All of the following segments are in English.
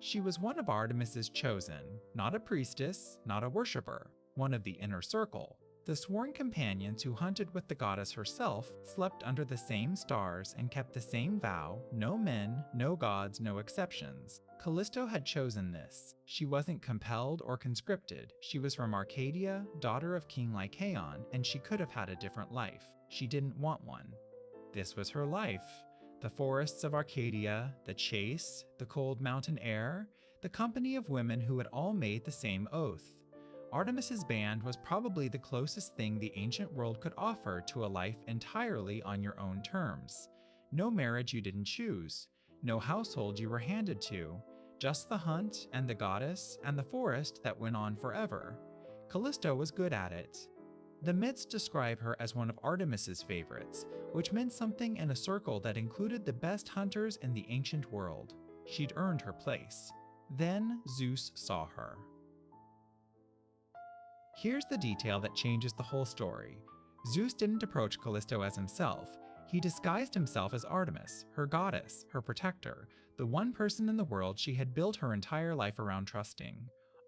She was one of Artemis's chosen, not a priestess, not a worshipper, one of the inner circle. The sworn companions who hunted with the goddess herself slept under the same stars and kept the same vow: no men, no gods, no exceptions. Callisto had chosen this. She wasn't compelled or conscripted. She was from Arcadia, daughter of King Lycaon, and she could have had a different life. She didn't want one. This was her life. The forests of Arcadia, the chase, the cold mountain air, the company of women who had all made the same oath. Artemis's band was probably the closest thing the ancient world could offer to a life entirely on your own terms. No marriage you didn't choose, no household you were handed to, just the hunt and the goddess and the forest that went on forever. Callisto was good at it. The myths describe her as one of Artemis's favorites, which meant something in a circle that included the best hunters in the ancient world. She'd earned her place. Then Zeus saw her. Here's the detail that changes the whole story. Zeus didn't approach Callisto as himself. He disguised himself as Artemis, her goddess, her protector, the one person in the world she had built her entire life around trusting.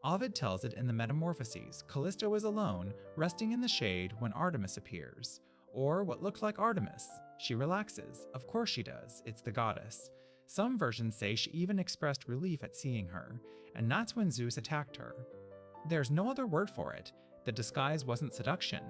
Ovid tells it in the Metamorphoses. Callisto is alone, resting in the shade when Artemis appears. Or what looked like Artemis. She relaxes. Of course she does. It's the goddess. Some versions say she even expressed relief at seeing her, and that's when Zeus attacked her. There's no other word for it. The disguise wasn't seduction.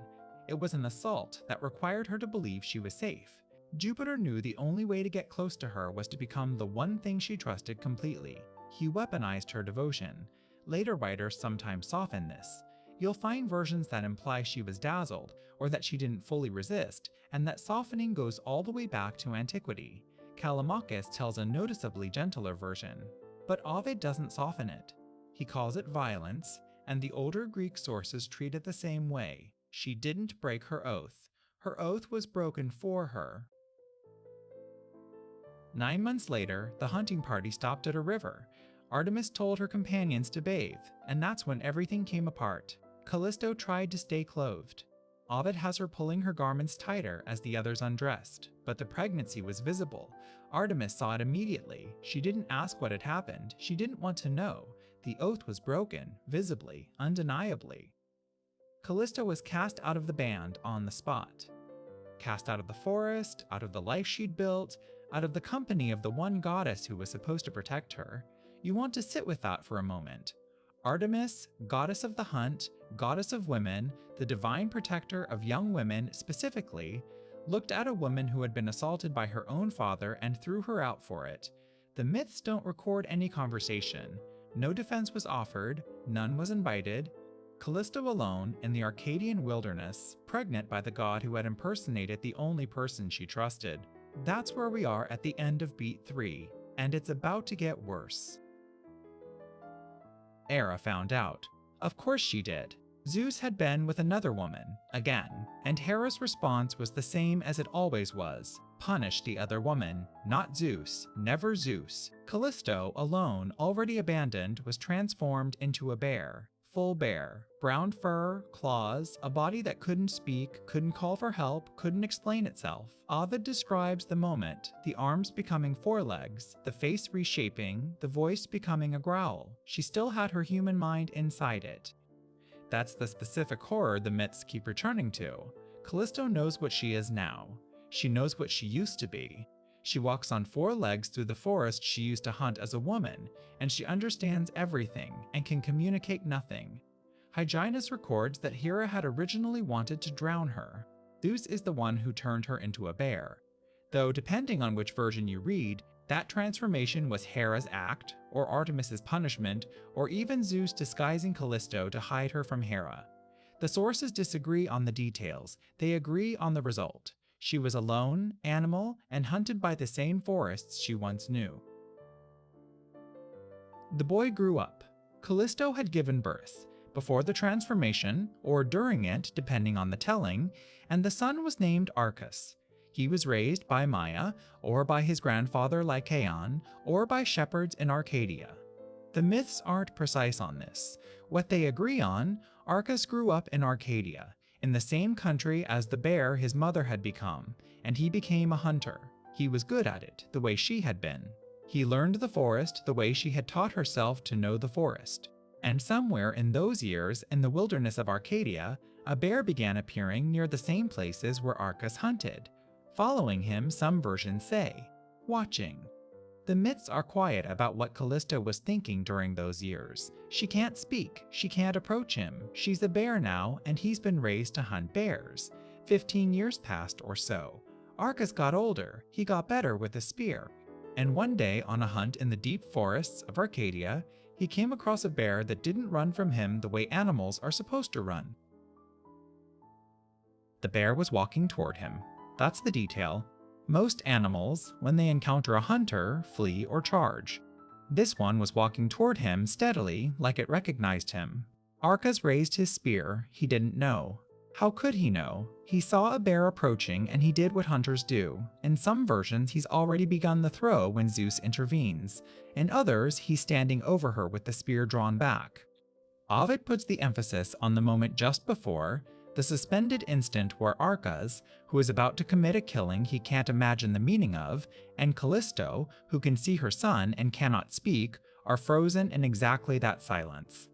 It was an assault that required her to believe she was safe. Jupiter knew the only way to get close to her was to become the one thing she trusted completely. He weaponized her devotion. Later writers sometimes soften this. You'll find versions that imply she was dazzled, or that she didn't fully resist, and that softening goes all the way back to antiquity. Callimachus tells a noticeably gentler version. But Ovid doesn't soften it. He calls it violence, and the older Greek sources treat it the same way. She didn't break her oath. Her oath was broken for her. 9 months later, the hunting party stopped at a river. Artemis told her companions to bathe, and that's when everything came apart. Callisto tried to stay clothed. Ovid has her pulling her garments tighter as the others undressed, but the pregnancy was visible. Artemis saw it immediately. She didn't ask what had happened. She didn't want to know. The oath was broken, visibly, undeniably. Callisto was cast out of the band on the spot. Cast out of the forest, out of the life she'd built, out of the company of the one goddess who was supposed to protect her. You want to sit with that for a moment. Artemis, goddess of the hunt, goddess of women, the divine protector of young women specifically, looked at a woman who had been assaulted by her own father and threw her out for it. The myths don't record any conversation. No defense was offered, none was invited. Callisto alone, in the Arcadian wilderness, pregnant by the god who had impersonated the only person she trusted. That's where we are at the end of Beat 3, and it's about to get worse. Hera found out. Of course she did. Zeus had been with another woman, again, and Hera's response was the same as it always was. Punish the other woman, not Zeus, never Zeus. Callisto, alone, already abandoned, was transformed into a bear. Full bear. Brown fur, claws, a body that couldn't speak, couldn't call for help, couldn't explain itself. Ovid describes the moment, the arms becoming forelegs, the face reshaping, the voice becoming a growl. She still had her human mind inside it. That's the specific horror the myths keep returning to. Callisto knows what she is now. She knows what she used to be. She walks on 4 legs through the forest she used to hunt as a woman, and she understands everything and can communicate nothing. Hyginus records that Hera had originally wanted to drown her. Zeus is the one who turned her into a bear. Though depending on which version you read, that transformation was Hera's act, or Artemis's punishment, or even Zeus disguising Callisto to hide her from Hera. The sources disagree on the details. They agree on the result. She was alone, animal, and hunted by the same forests she once knew. The boy grew up. Callisto had given birth, before the transformation, or during it depending on the telling, and the son was named Arcas. He was raised by Maia, or by his grandfather Lycaon, or by shepherds in Arcadia. The myths aren't precise on this. What they agree on, Arcas grew up in Arcadia, in the same country as the bear his mother had become, and he became a hunter. He was good at it, the way she had been. He learned the forest the way she had taught herself to know the forest. And somewhere in those years, in the wilderness of Arcadia, a bear began appearing near the same places where Arcas hunted, following him, some versions say, watching. The myths are quiet about what Callisto was thinking during those years. She can't speak, she can't approach him, she's a bear now, and he's been raised to hunt bears. 15 years passed or so. Arcas got older, he got better with a spear, and one day on a hunt in the deep forests of Arcadia, he came across a bear that didn't run from him the way animals are supposed to run. The bear was walking toward him. That's the detail. Most animals, when they encounter a hunter, flee or charge. This one was walking toward him steadily, like it recognized him. Arcas raised his spear. He didn't know. How could he know? He saw a bear approaching and he did what hunters do. In some versions, he's already begun the throw when Zeus intervenes. In others, he's standing over her with the spear drawn back. Ovid puts the emphasis on the moment just before, the suspended instant where Arcas, who is about to commit a killing he can't imagine the meaning of, and Callisto, who can see her son and cannot speak, are frozen in exactly that silence.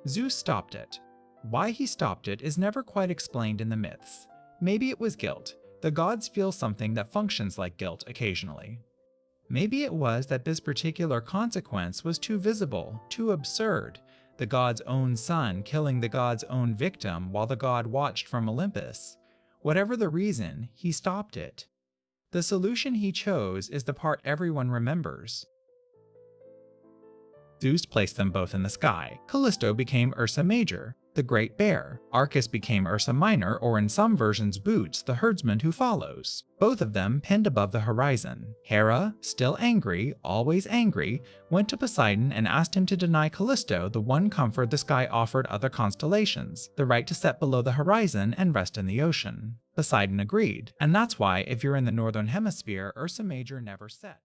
Zeus stopped it. Why he stopped it is never quite explained in the myths. Maybe it was guilt. The gods feel something that functions like guilt occasionally. Maybe it was that this particular consequence was too visible, too absurd. The god's own son killing the god's own victim while the god watched from Olympus. Whatever the reason, he stopped it. The solution he chose is the part everyone remembers. Zeus placed them both in the sky. Callisto became Ursa Major, the Great Bear. Arcas became Ursa Minor, or in some versions Boots, the herdsman who follows. Both of them pinned above the horizon. Hera, still angry, always angry, went to Poseidon and asked him to deny Callisto the one comfort the sky offered other constellations, the right to set below the horizon and rest in the ocean. Poseidon agreed, and that's why if you're in the northern hemisphere, Ursa Major never set.